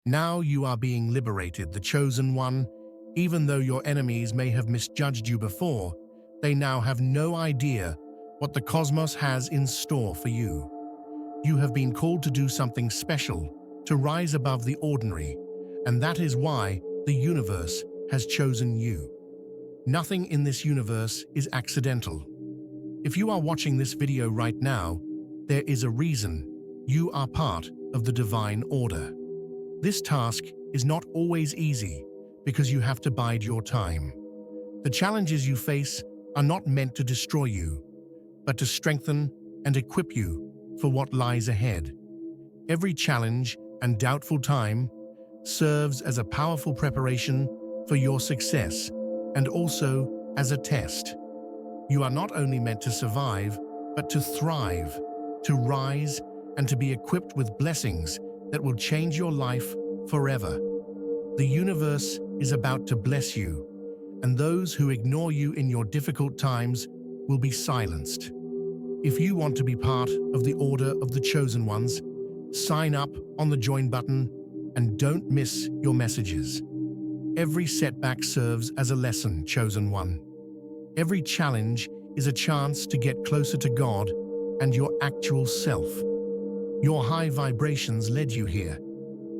Now you are being liberated, the chosen one. Even though your enemies may have misjudged you before, they now have no idea what the cosmos has in store for you. You have been called to do something special, to rise above the ordinary, and that is why the universe has chosen you. Nothing in this universe is accidental. If you are watching this video right now, there is a reason. You are part of the divine order. This task is not always easy because you have to bide your time. The challenges you face are not meant to destroy you, but to strengthen and equip you for what lies ahead. Every challenge and doubtful time serves as a powerful preparation for your success and also as a test. You are not only meant to survive, but to thrive, to rise, and to be equipped with blessings that will change your life forever. The universe is about to bless you, and those who ignore you in your difficult times will be silenced. If you want to be part of the order of the chosen ones, sign up on the join button and don't miss your messages. Every setback serves as a lesson, chosen one. Every challenge is a chance to get closer to God and your actual self. Your high vibrations led you here.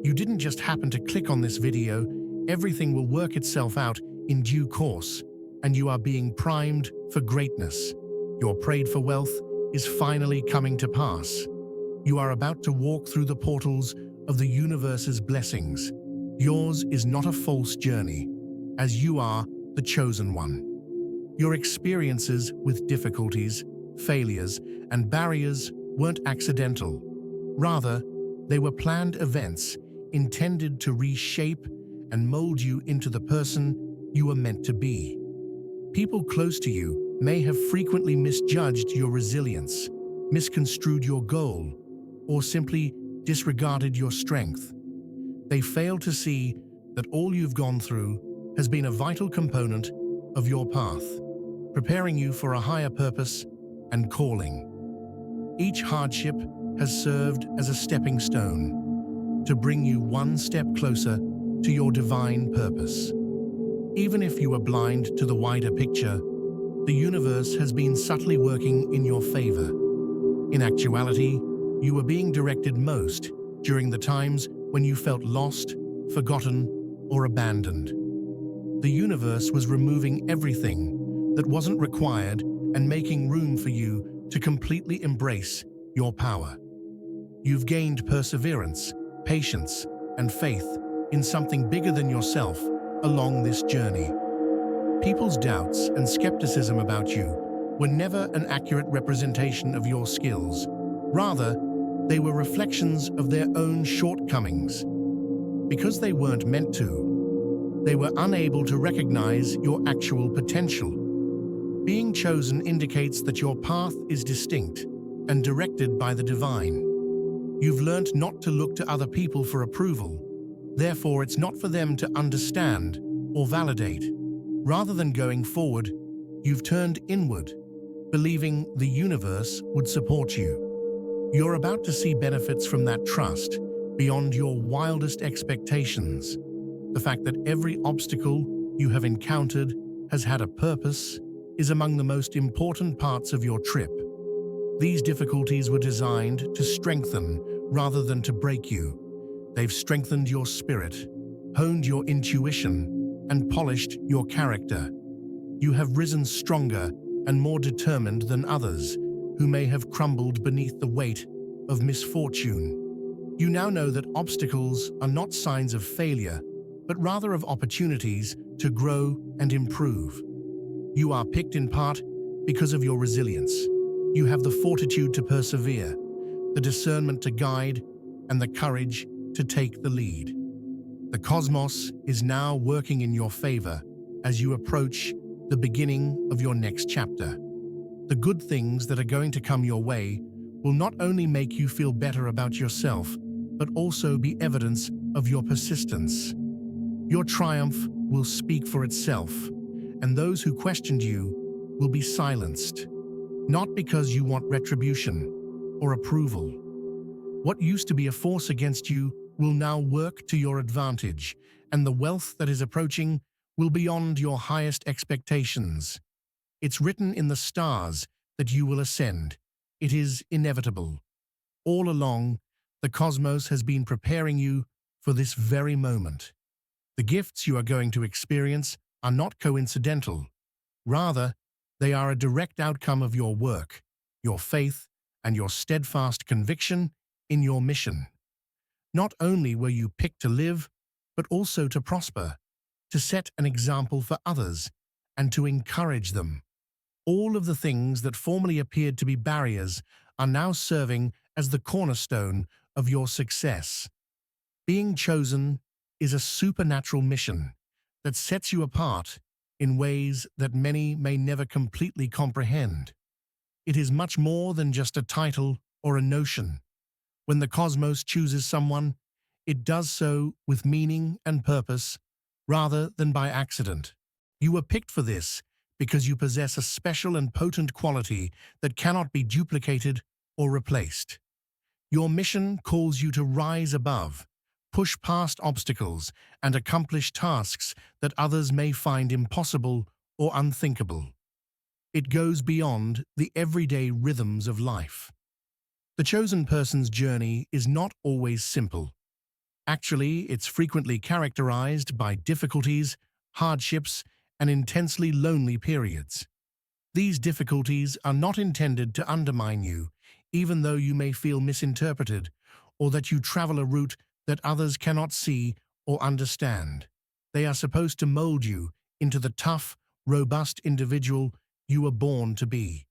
You didn't just happen to click on this video. Everything will work itself out in due course, and you are being primed for greatness. Your prayed for wealth is finally coming to pass. You are about to walk through the portals of the universe's blessings. Yours is not a false journey, as you are the chosen one. Your experiences with difficulties, failures, and barriers weren't accidental. Rather, they were planned events intended to reshape and mold you into the person you were meant to be. People close to you may have frequently misjudged your resilience, misconstrued your goal, or simply disregarded your strength. They fail to see that all you've gone through has been a vital component of your path, preparing you for a higher purpose and calling. Each hardship has served as a stepping stone to bring you one step closer to your divine purpose. Even if you are blind to the wider picture, the universe has been subtly working in your favor. In actuality, you were being directed most during the times when you felt lost, forgotten, or abandoned. The universe was removing everything that wasn't required and making room for you to completely embrace your power. You've gained perseverance, patience, and faith in something bigger than yourself along this journey. People's doubts and skepticism about you were never an accurate representation of your skills. Rather, they were reflections of their own shortcomings. Because they weren't meant to, they were unable to recognize your actual potential. Being chosen indicates that your path is distinct and directed by the divine. You've learned not to look to other people for approval. Therefore, it's not for them to understand or validate. Rather than going forward, you've turned inward, believing the universe would support you. You're about to see benefits from that trust beyond your wildest expectations. The fact that every obstacle you have encountered has had a purpose is among the most important parts of your trip. These difficulties were designed to strengthen rather than to break you. They've strengthened your spirit, honed your intuition, and polished your character. You have risen stronger and more determined than others who may have crumbled beneath the weight of misfortune. You now know that obstacles are not signs of failure, but rather of opportunities to grow and improve. You are picked in part because of your resilience. You have the fortitude to persevere, the discernment to guide, and the courage to take the lead. The cosmos is now working in your favor as you approach the beginning of your next chapter. The good things that are going to come your way will not only make you feel better about yourself, but also be evidence of your persistence. Your triumph will speak for itself, and those who questioned you will be silenced, not because you want retribution or approval. What used to be a force against you will now work to your advantage, and the wealth that is approaching will be beyond your highest expectations. It's written in the stars that you will ascend. It is inevitable. All along, the cosmos has been preparing you for this very moment. The gifts you are going to experience are not coincidental. Rather, they are a direct outcome of your work, your faith, and your steadfast conviction in your mission. Not only were you picked to live, but also to prosper, to set an example for others, and to encourage them. All of the things that formerly appeared to be barriers are now serving as the cornerstone of your success. Being chosen is a supernatural mission that sets you apart in ways that many may never completely comprehend. It is much more than just a title or a notion. When the cosmos chooses someone, it does so with meaning and purpose, rather than by accident. You were picked for this because you possess a special and potent quality that cannot be duplicated or replaced. Your mission calls you to rise above, push past obstacles, and accomplish tasks that others may find impossible or unthinkable. It goes beyond the everyday rhythms of life. The chosen person's journey is not always simple. Actually, it's frequently characterized by difficulties, hardships, and intensely lonely periods. These difficulties are not intended to undermine you, even though you may feel misinterpreted or that you travel a route that others cannot see or understand. They are supposed to mold you into the tough, robust individual you were born to be.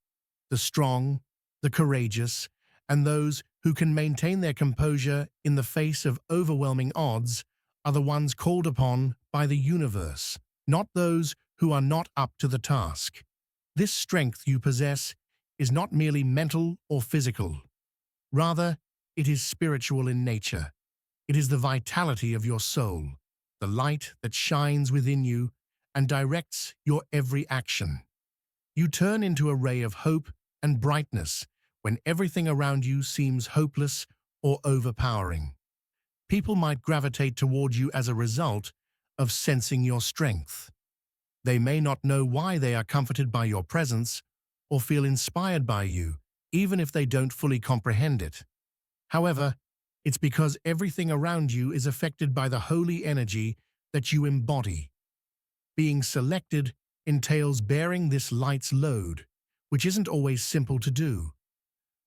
The strong, the courageous, and those who can maintain their composure in the face of overwhelming odds are the ones called upon by the universe, not those who are not up to the task. This strength you possess is not merely mental or physical. Rather, it is spiritual in nature. It is the vitality of your soul, the light that shines within you and directs your every action. You turn into a ray of hope and brightness when everything around you seems hopeless or overpowering. People might gravitate toward you as a result of sensing your strength. They may not know why they are comforted by your presence or feel inspired by you, even if they don't fully comprehend it. However, it's because everything around you is affected by the holy energy that you embody. Being selected entails bearing this light's load, which isn't always simple to do.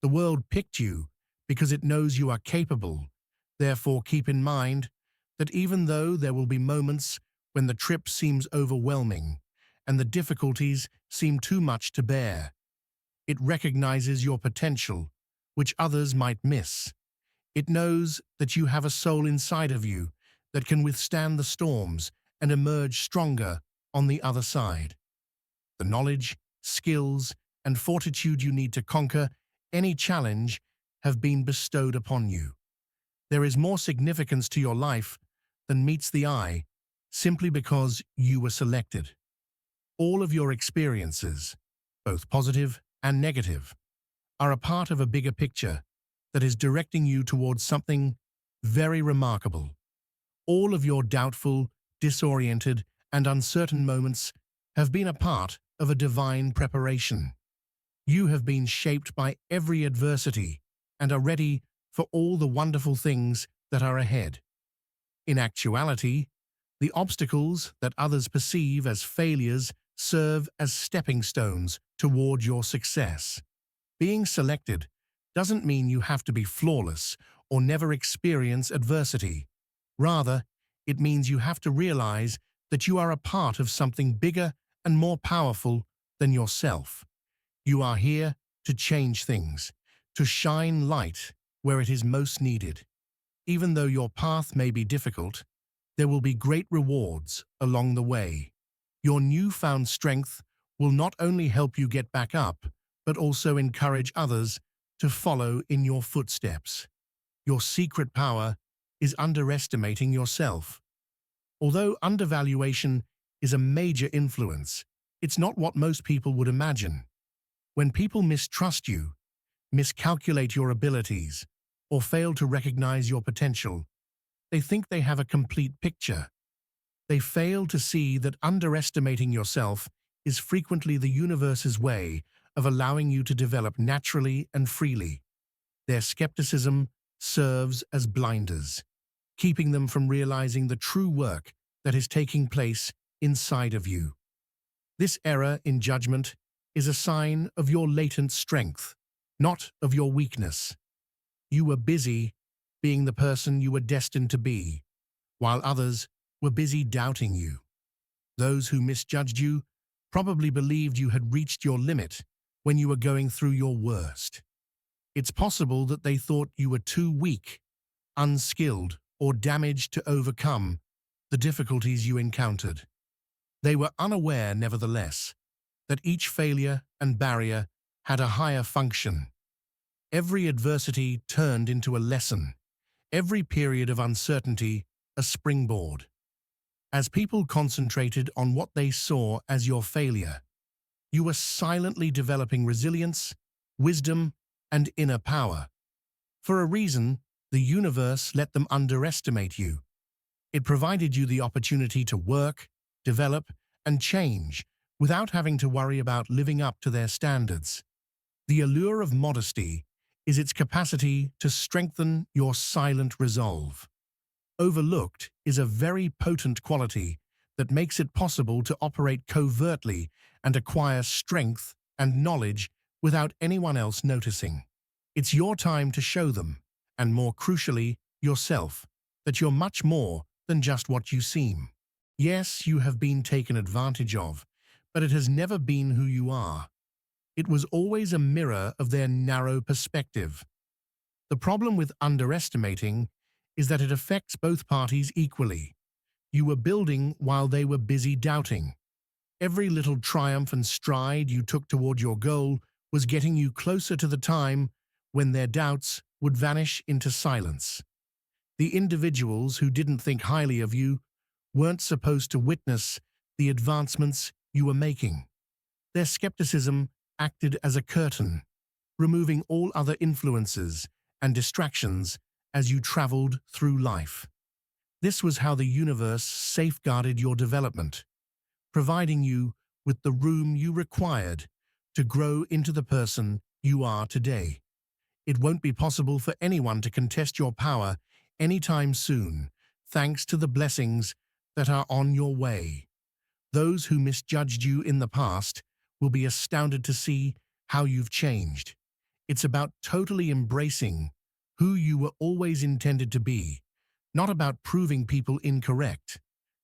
The world picked you because it knows you are capable. Therefore, keep in mind that even though there will be moments when the trip seems overwhelming and the difficulties seem too much to bear, it recognizes your potential, which others might miss. It knows that you have a soul inside of you that can withstand the storms and emerge stronger on the other side. The knowledge, skills, and fortitude you need to conquer any challenge have been bestowed upon you. There is more significance to your life than meets the eye simply because you were selected. All of your experiences, both positive and negative, are a part of a bigger picture that is directing you towards something very remarkable. All of your doubtful, disoriented, and uncertain moments have been a part of a divine preparation. You have been shaped by every adversity and are ready for all the wonderful things that are ahead. In actuality, the obstacles that others perceive as failures serve as stepping stones toward your success. Being selected doesn't mean you have to be flawless or never experience adversity. Rather, it means you have to realize that you are a part of something bigger and more powerful than yourself. You are here to change things, to shine light where it is most needed. Even though your path may be difficult, there will be great rewards along the way. Your newfound strength will not only help you get back up, but also encourage others to follow in your footsteps. Your secret power is underestimating yourself. Although undervaluation is a major influence, it's not what most people would imagine. When people mistrust you, miscalculate your abilities, or fail to recognize your potential, they think they have a complete picture. They fail to see that underestimating yourself is frequently the universe's way of allowing you to develop naturally and freely. Their skepticism serves as blinders, keeping them from realizing the true work that is taking place inside of you. This error in judgment is a sign of your latent strength, not of your weakness. You were busy being the person you were destined to be, while others were busy doubting you. Those who misjudged you probably believed you had reached your limit when you were going through your worst. It's possible that they thought you were too weak, unskilled, or damaged to overcome the difficulties you encountered. They were unaware, nevertheless, that each failure and barrier had a higher function. Every adversity turned into a lesson, every period of uncertainty a springboard. As people concentrated on what they saw as your failure, you were silently developing resilience, wisdom, and inner power. For a reason, the universe let them underestimate you. It provided you the opportunity to work, develop, and change without having to worry about living up to their standards. The allure of modesty is its capacity to strengthen your silent resolve. Overlooked is a very potent quality that makes it possible to operate covertly and acquire strength and knowledge without anyone else noticing. It's your time to show them, and more crucially, yourself, that you're much more than just what you seem. Yes, you have been taken advantage of, but it has never been who you are. It was always a mirror of their narrow perspective. The problem with underestimating is that it affects both parties equally. You were building while they were busy doubting. Every little triumph and stride you took toward your goal was getting you closer to the time when their doubts would vanish into silence. The individuals who didn't think highly of you weren't supposed to witness the advancements you were making. Their skepticism acted as a curtain, removing all other influences and distractions as you traveled through life. This was how the universe safeguarded your development, providing you with the room you required to grow into the person you are today. It won't be possible for anyone to contest your power anytime soon, thanks to the blessings that are on your way. Those who misjudged you in the past will be astounded to see how you've changed. It's about totally embracing who you were always intended to be, not about proving people incorrect.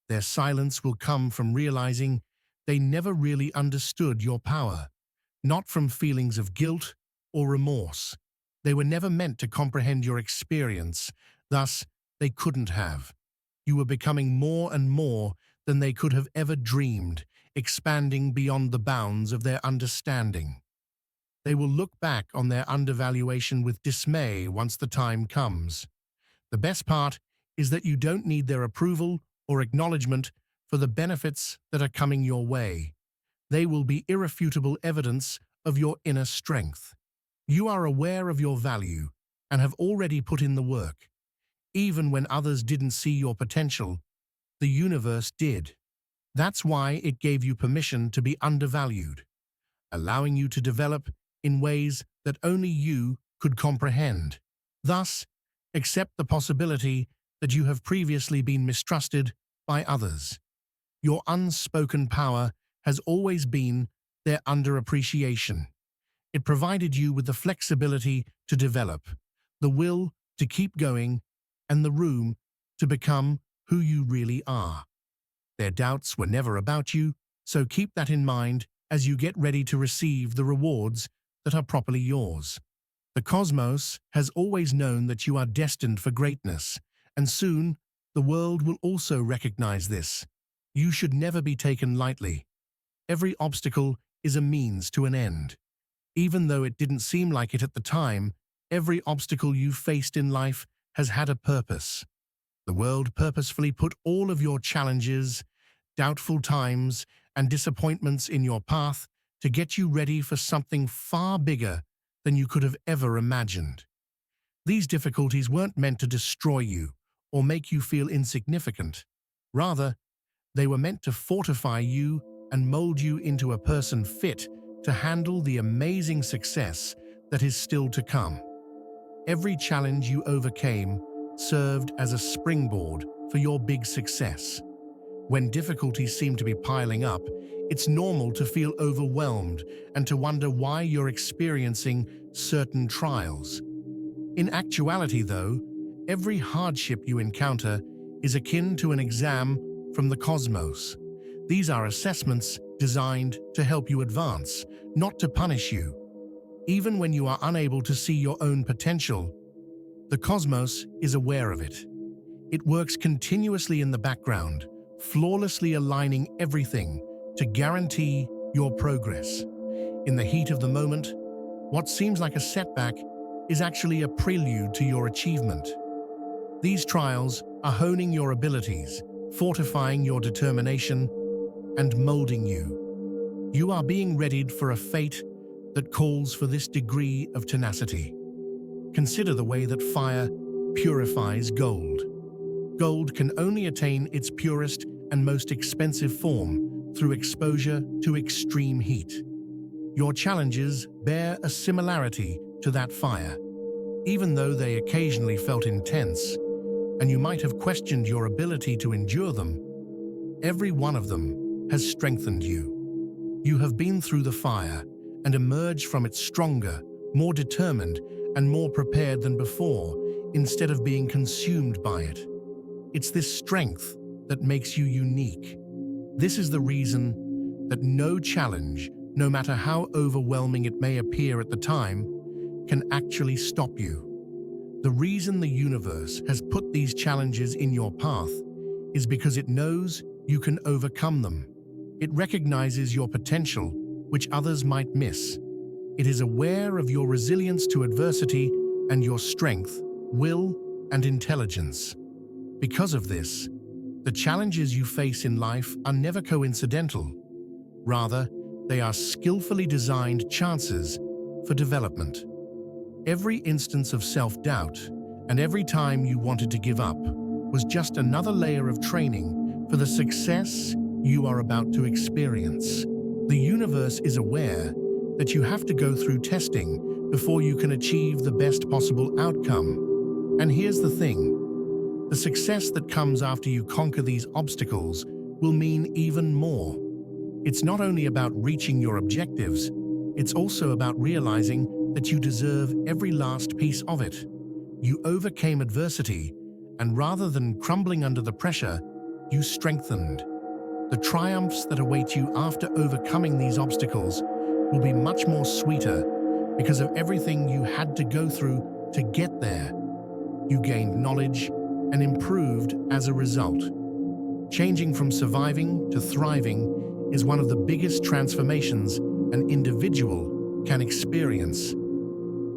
Their silence will come from realizing they never really understood your power, not from feelings of guilt or remorse. They were never meant to comprehend your experience, thus they couldn't have. You were becoming more and more than they could have ever dreamed, expanding beyond the bounds of their understanding. They will look back on their undervaluation with dismay once the time comes. The best part is that you don't need their approval or acknowledgement for the benefits that are coming your way. They will be irrefutable evidence of your inner strength. You are aware of your value and have already put in the work. Even when others didn't see your potential, the universe did. That's why it gave you permission to be undervalued, allowing you to develop in ways that only you could comprehend. Thus, accept the possibility that you have previously been mistrusted by others. Your unspoken power has always been their underappreciation. It provided you with the flexibility to develop, the will to keep going, and the room to become who you really are. Their doubts were never about you, so keep that in mind as you get ready to receive the rewards that are properly yours. The cosmos has always known that you are destined for greatness, and soon the world will also recognize this. You should never be taken lightly. Every obstacle is a means to an end. Even though it didn't seem like it at the time, every obstacle you faced in life has had a purpose. The world purposefully put all of your challenges, doubtful times, and disappointments in your path to get you ready for something far bigger than you could have ever imagined. These difficulties weren't meant to destroy you or make you feel insignificant. Rather, they were meant to fortify you and mold you into a person fit to handle the amazing success that is still to come. Every challenge you overcame served as a springboard for your big success. When difficulties seem to be piling up, it's normal to feel overwhelmed and to wonder why you're experiencing certain trials. In actuality, though, every hardship you encounter is akin to an exam from the cosmos. These are assessments designed to help you advance, not to punish you. Even when you are unable to see your own potential, the cosmos is aware of it. It works continuously in the background, flawlessly aligning everything to guarantee your progress. In the heat of the moment, what seems like a setback is actually a prelude to your achievement. These trials are honing your abilities, fortifying your determination, and molding you. You are being readied for a fate that calls for this degree of tenacity. Consider the way that fire purifies gold. Gold can only attain its purest and most expensive form through exposure to extreme heat. Your challenges bear a similarity to that fire. Even though they occasionally felt intense, and you might have questioned your ability to endure them, every one of them has strengthened you. You have been through the fire and emerged from it stronger, more determined, and more prepared than before, instead of being consumed by it. It's this strength that makes you unique. This is the reason that no challenge, no matter how overwhelming it may appear at the time, can actually stop you. The reason the universe has put these challenges in your path is because it knows you can overcome them. It recognizes your potential, which others might miss. It is aware of your resilience to adversity and your strength, will, and intelligence. Because of this, the challenges you face in life are never coincidental. Rather, they are skillfully designed chances for development. Every instance of self-doubt and every time you wanted to give up was just another layer of training for the success you are about to experience. The universe is aware that you have to go through testing before you can achieve the best possible outcome. And here's the thing: the success that comes after you conquer these obstacles will mean even more. It's not only about reaching your objectives, it's also about realizing that you deserve every last piece of it. You overcame adversity, and rather than crumbling under the pressure, you strengthened. The triumphs that await you after overcoming these obstacles will be much more sweeter because of everything you had to go through to get there. You gained knowledge and improved as a result. Changing from surviving to thriving is one of the biggest transformations an individual can experience.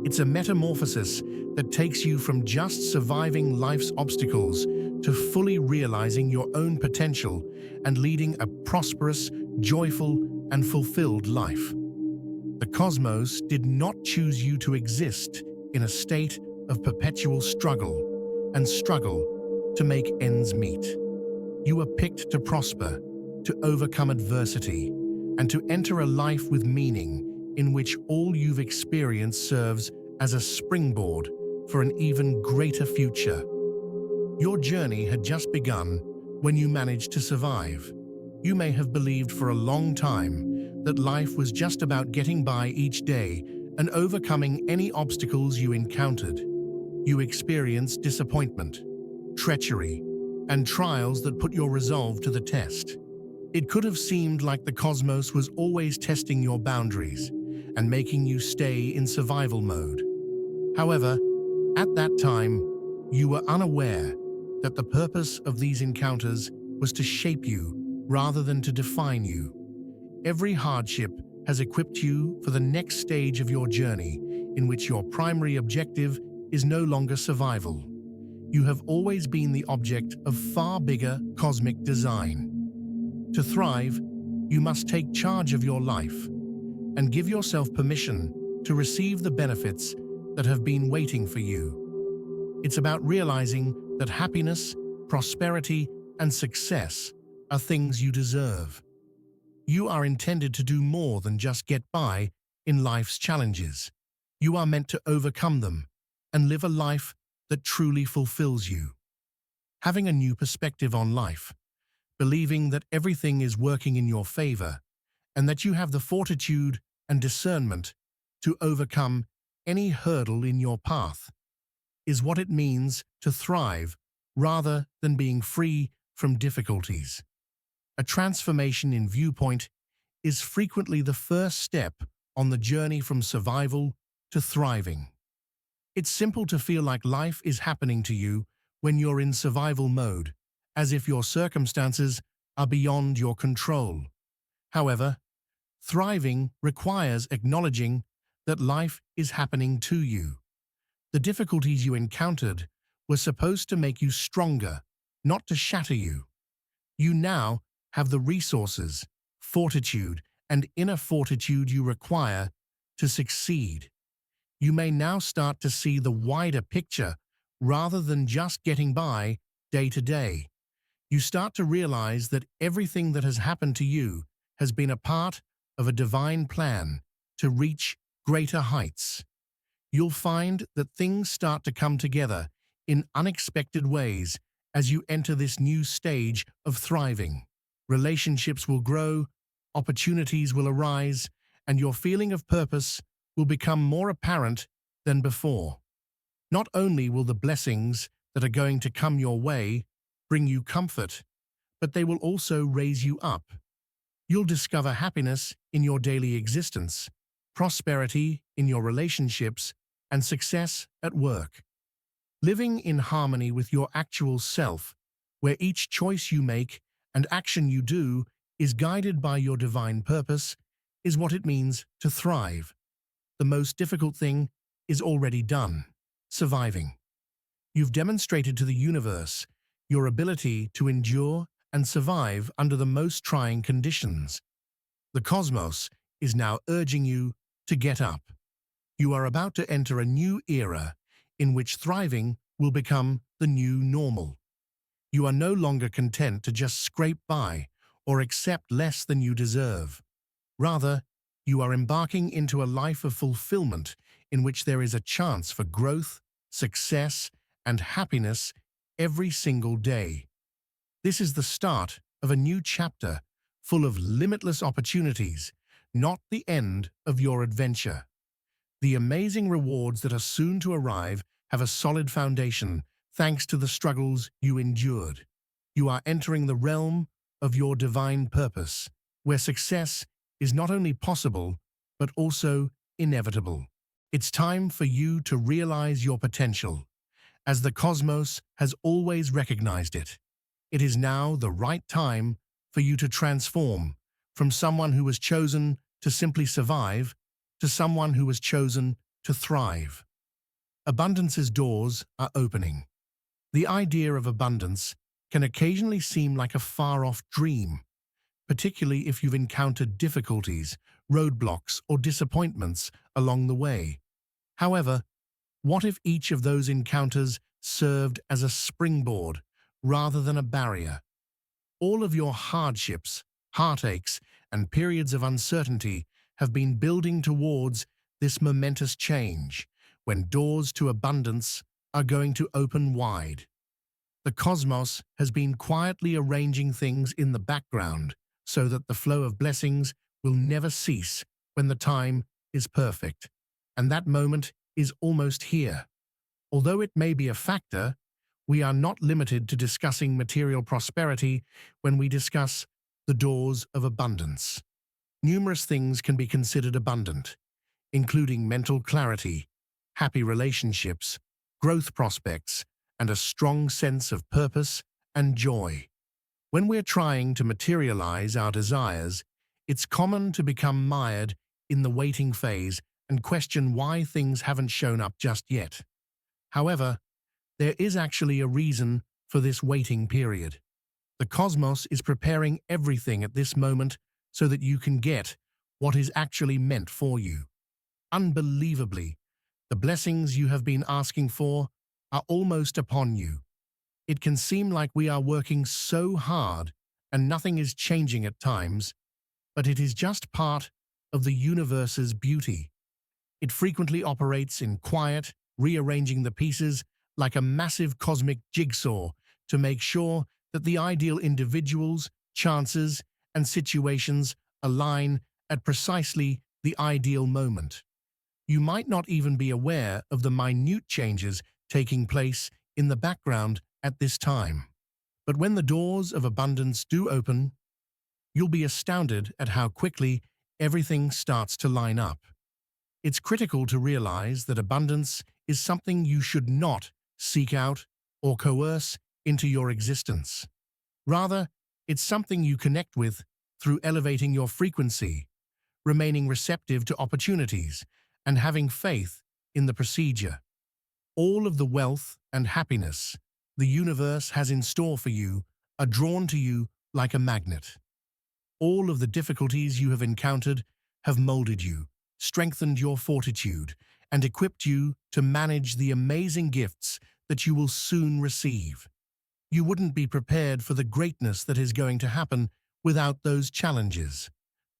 It's a metamorphosis that takes you from just surviving life's obstacles to fully realizing your own potential and leading a prosperous, joyful, and fulfilled life. The cosmos did not choose you to exist in a state of perpetual struggle to make ends meet. You were picked to prosper, to overcome adversity, and to enter a life with meaning in which all you've experienced serves as a springboard for an even greater future. Your journey had just begun when you managed to survive. You may have believed for a long time that life was just about getting by each day and overcoming any obstacles you encountered. You experienced disappointment, treachery, and trials that put your resolve to the test. It could have seemed like the cosmos was always testing your boundaries and making you stay in survival mode. However, at that time, you were unaware that the purpose of these encounters was to shape you rather than to define you. Every hardship has equipped you for the next stage of your journey, in which your primary objective is no longer survival. You have always been the object of far bigger cosmic design. To thrive, you must take charge of your life and give yourself permission to receive the benefits that have been waiting for you. It's about realizing that happiness, prosperity, and success are things you deserve. You are intended to do more than just get by in life's challenges. You are meant to overcome them and live a life that truly fulfills you. Having a new perspective on life, believing that everything is working in your favor, and that you have the fortitude and discernment to overcome any hurdle in your path, is what it means to thrive rather than being free from difficulties. A transformation in viewpoint is frequently the first step on the journey from survival to thriving. It's simple to feel like life is happening to you when you're in survival mode, as if your circumstances are beyond your control. However, thriving requires acknowledging that life is happening to you. The difficulties you encountered were supposed to make you stronger, not to shatter you. You now have the resources, fortitude, and inner fortitude you require to succeed. You may now start to see the wider picture rather than just getting by day to day. You start to realize that everything that has happened to you has been a part of a divine plan to reach greater heights. You'll find that things start to come together in unexpected ways as you enter this new stage of thriving. Relationships will grow, opportunities will arise, and your feeling of purpose will become more apparent than before. Not only will the blessings that are going to come your way bring you comfort, but they will also raise you up. You'll discover happiness in your daily existence, prosperity in your relationships, and success at work. Living in harmony with your actual self, where each choice you make and action you do is guided by your divine purpose, is what it means to thrive. The most difficult thing is already done: surviving. You've demonstrated to the universe your ability to endure and survive under the most trying conditions. The cosmos is now urging you to get up. You are about to enter a new era in which thriving will become the new normal. You are no longer content to just scrape by or accept less than you deserve. Rather, you are embarking into a life of fulfillment in which there is a chance for growth, success, and happiness every single day. This is the start of a new chapter full of limitless opportunities, not the end of your adventure. The amazing rewards that are soon to arrive have a solid foundation thanks to the struggles you endured. You are entering the realm of your divine purpose, where success is not only possible, but also inevitable. It's time for you to realize your potential, as the cosmos has always recognized it. It is now the right time for you to transform from someone who was chosen to simply survive to someone who was chosen to thrive. Abundance's doors are opening. The idea of abundance can occasionally seem like a far-off dream, particularly if you've encountered difficulties, roadblocks, or disappointments along the way. However, what if each of those encounters served as a springboard rather than a barrier? All of your hardships, heartaches, and periods of uncertainty have been building towards this momentous change, when doors to abundance are going to open wide. The cosmos has been quietly arranging things in the background so that the flow of blessings will never cease when the time is perfect. And that moment is almost here. Although it may be a factor, we are not limited to discussing material prosperity when we discuss the doors of abundance. Numerous things can be considered abundant, including mental clarity, happy relationships, growth prospects, and a strong sense of purpose and joy. When we're trying to materialize our desires, it's common to become mired in the waiting phase and question why things haven't shown up just yet. However, there is actually a reason for this waiting period. The cosmos is preparing everything at this moment so that you can get what is actually meant for you. Unbelievably, the blessings you have been asking for are almost upon you. It can seem like we are working so hard and nothing is changing at times, but it is just part of the universe's beauty. It frequently operates in quiet, rearranging the pieces like a massive cosmic jigsaw to make sure that the ideal individuals, chances, and situations align at precisely the ideal moment. You might not even be aware of the minute changes taking place in the background at this time. But when the doors of abundance do open, you'll be astounded at how quickly everything starts to line up. It's critical to realize that abundance is something you should not seek out or coerce into your existence. Rather, it's something you connect with through elevating your frequency, remaining receptive to opportunities, and having faith in the procedure. All of the wealth and happiness the universe has in store for you are drawn to you like a magnet. All of the difficulties you have encountered have molded you, strengthened your fortitude, and equipped you to manage the amazing gifts that you will soon receive. You wouldn't be prepared for the greatness that is going to happen without those challenges.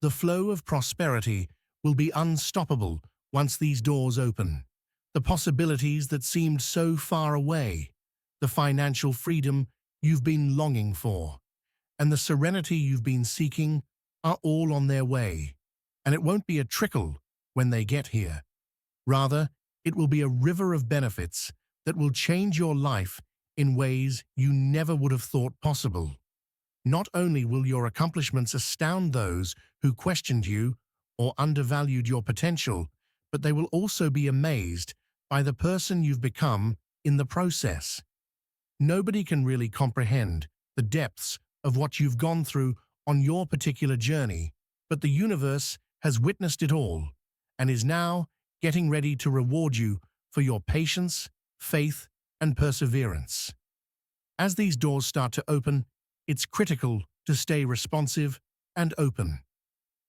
The flow of prosperity will be unstoppable once these doors open. The possibilities that seemed so far away, the financial freedom you've been longing for, and the serenity you've been seeking are all on their way. And it won't be a trickle when they get here. Rather, it will be a river of benefits that will change your life in ways you never would have thought possible. Not only will your accomplishments astound those who questioned you or undervalued your potential, but they will also be amazed by the person you've become in the process. Nobody can really comprehend the depths of what you've gone through on your particular journey, but the universe has witnessed it all and is now getting ready to reward you for your patience, faith, and perseverance. As these doors start to open, it's critical to stay responsive and open.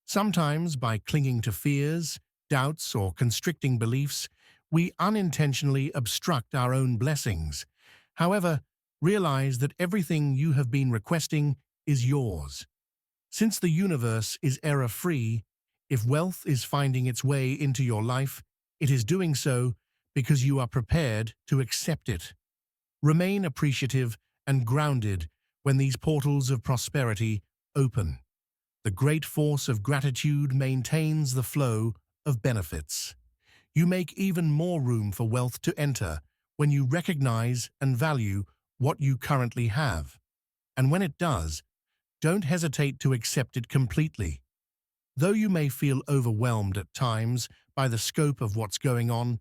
Sometimes, by clinging to fears, doubts, or constricting beliefs, we unintentionally obstruct our own blessings. However, realize that everything you have been requesting is yours. Since the universe is error-free, if wealth is finding its way into your life, it is doing so because you are prepared to accept it. Remain appreciative and grounded when these portals of prosperity open. The great force of gratitude maintains the flow of benefits. You make even more room for wealth to enter when you recognize and value what you currently have. And when it does, don't hesitate to accept it completely. Though you may feel overwhelmed at times by the scope of what's going on,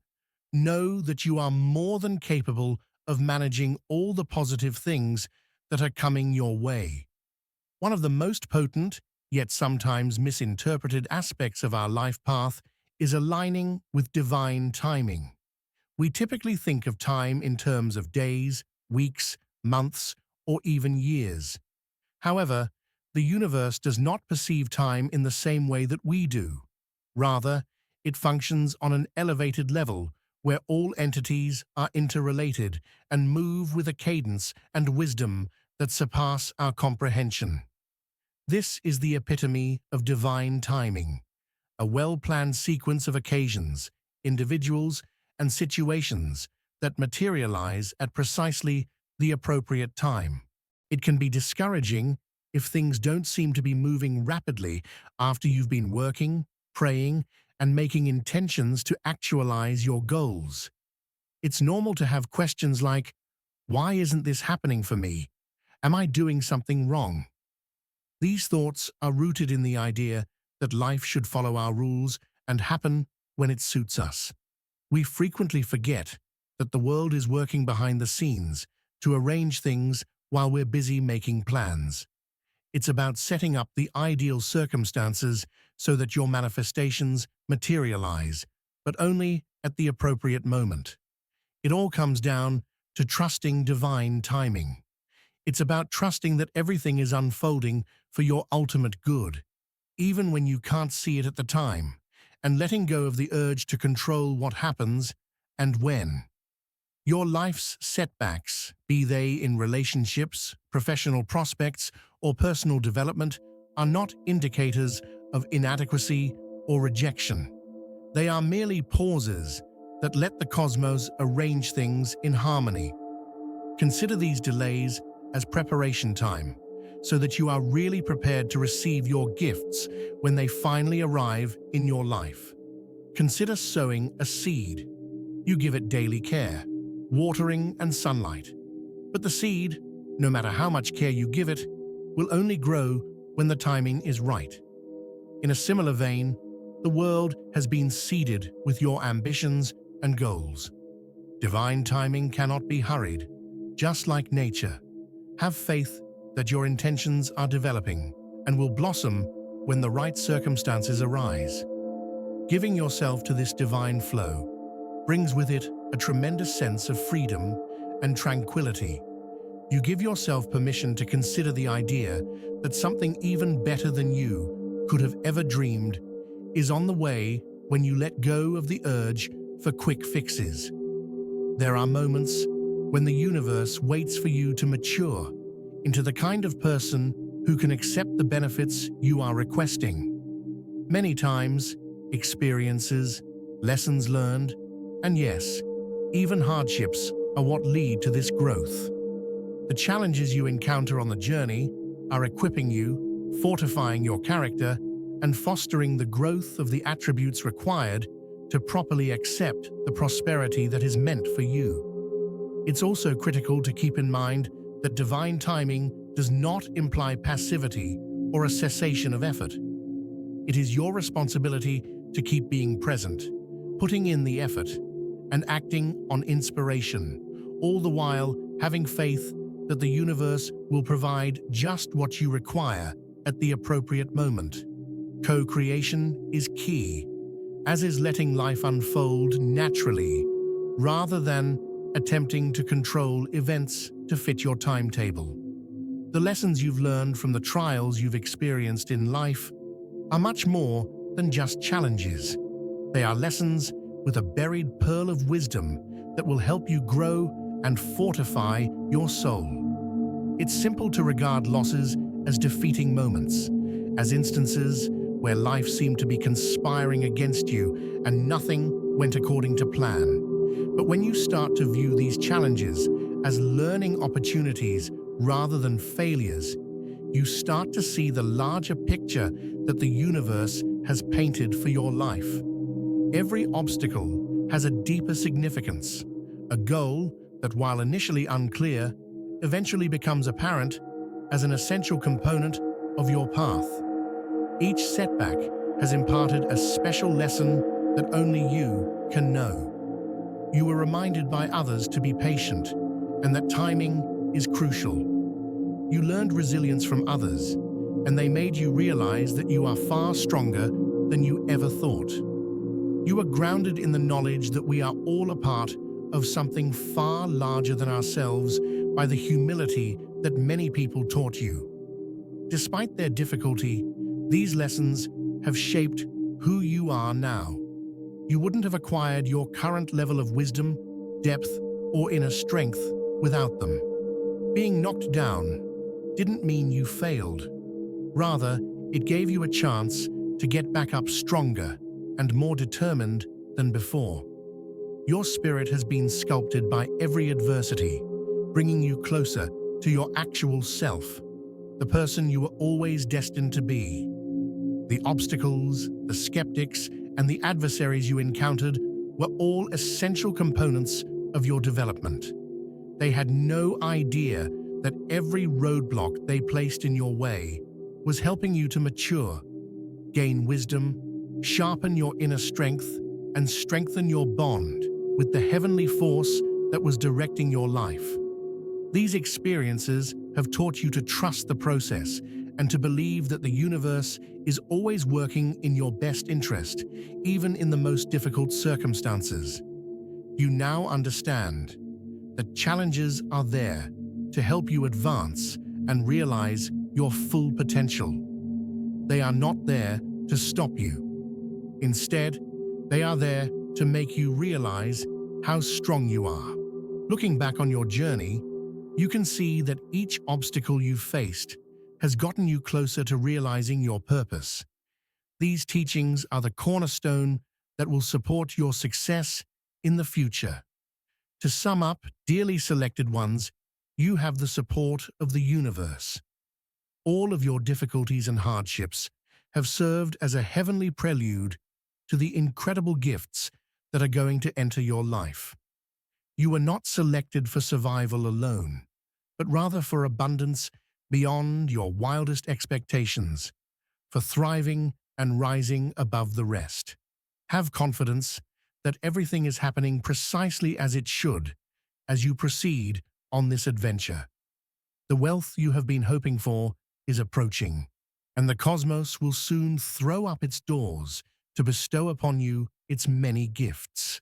know that you are more than capable of managing all the positive things that are coming your way. One of the most potent, yet sometimes misinterpreted aspects of our life path is aligning with divine timing. We typically think of time in terms of days, weeks, months, or even years. However, the universe does not perceive time in the same way that we do. Rather, it functions on an elevated level where all entities are interrelated and move with a cadence and wisdom that surpass our comprehension. This is the epitome of divine timing, a well-planned sequence of occasions, individuals, and situations that materialize at precisely the appropriate time. It can be discouraging if things don't seem to be moving rapidly after you've been working, praying, and making intentions to actualize your goals. It's normal to have questions like, why isn't this happening for me? Am I doing something wrong? These thoughts are rooted in the idea that life should follow our rules and happen when it suits us. We frequently forget that the world is working behind the scenes to arrange things while we're busy making plans. It's about setting up the ideal circumstances so that your manifestations materialize, but only at the appropriate moment. It all comes down to trusting divine timing. It's about trusting that everything is unfolding for your ultimate good, even when you can't see it at the time, and letting go of the urge to control what happens and when. Your life's setbacks, be they in relationships, professional prospects, or personal development, are not indicators of inadequacy or rejection. They are merely pauses that let the cosmos arrange things in harmony. Consider these delays as preparation time, so that you are really prepared to receive your gifts when they finally arrive in your life. Consider sowing a seed. You give it daily care, watering and sunlight. But the seed, no matter how much care you give it, will only grow when the timing is right. In a similar vein, the world has been seeded with your ambitions and goals. Divine timing cannot be hurried, just like nature. Have faith that your intentions are developing and will blossom when the right circumstances arise. Giving yourself to this divine flow brings with it a tremendous sense of freedom and tranquility. You give yourself permission to consider the idea that something even better than you could have ever dreamed is on the way when you let go of the urge for quick fixes. There are moments when the universe waits for you to mature into the kind of person who can accept the benefits you are requesting. Many times, experiences, lessons learned, and yes, even hardships are what lead to this growth. The challenges you encounter on the journey are equipping you, fortifying your character, and fostering the growth of the attributes required to properly accept the prosperity that is meant for you. It's also critical to keep in mind that divine timing does not imply passivity or a cessation of effort. It is your responsibility to keep being present, putting in the effort, and acting on inspiration, all the while having faith that the universe will provide just what you require at the appropriate moment. Co-creation is key, as is letting life unfold naturally, rather than attempting to control events to fit your timetable. The lessons you've learned from the trials you've experienced in life are much more than just challenges. They are lessons with a buried pearl of wisdom that will help you grow and fortify your soul. It's simple to regard losses as defeating moments, as instances where life seemed to be conspiring against you and nothing went according to plan. But when you start to view these challenges as learning opportunities rather than failures, you start to see the larger picture that the universe has painted for your life. Every obstacle has a deeper significance, a goal that, while initially unclear, eventually becomes apparent as an essential component of your path. Each setback has imparted a special lesson that only you can know. You were reminded by others to be patient and that timing is crucial. You learned resilience from others, and they made you realize that you are far stronger than you ever thought. You are grounded in the knowledge that we are all a part of something far larger than ourselves by the humility that many people taught you. Despite their difficulty, these lessons have shaped who you are now. You wouldn't have acquired your current level of wisdom, depth, or inner strength without them. Being knocked down didn't mean you failed. Rather, it gave you a chance to get back up stronger and more determined than before. Your spirit has been sculpted by every adversity, bringing you closer to your actual self, the person you were always destined to be. The obstacles, the skeptics, and the adversaries you encountered were all essential components of your development. They had no idea that every roadblock they placed in your way was helping you to mature, gain wisdom, sharpen your inner strength, and strengthen your bond with the heavenly force that was directing your life. These experiences have taught you to trust the process and to believe that the universe is always working in your best interest, even in the most difficult circumstances. You now understand that challenges are there to help you advance and realize your full potential. They are not there to stop you. Instead, they are there to make you realize how strong you are. Looking back on your journey, you can see that each obstacle you faced has gotten you closer to realizing your purpose. These teachings are the cornerstone that will support your success in the future. To sum up, dearly selected ones, you have the support of the universe. All of your difficulties and hardships have served as a heavenly prelude to the incredible gifts that are going to enter your life. You were not selected for survival alone, but rather for abundance beyond your wildest expectations, for thriving and rising above the rest. Have confidence that everything is happening precisely as it should as you proceed on this adventure. The wealth you have been hoping for is approaching, and the cosmos will soon throw up its doors to bestow upon you its many gifts.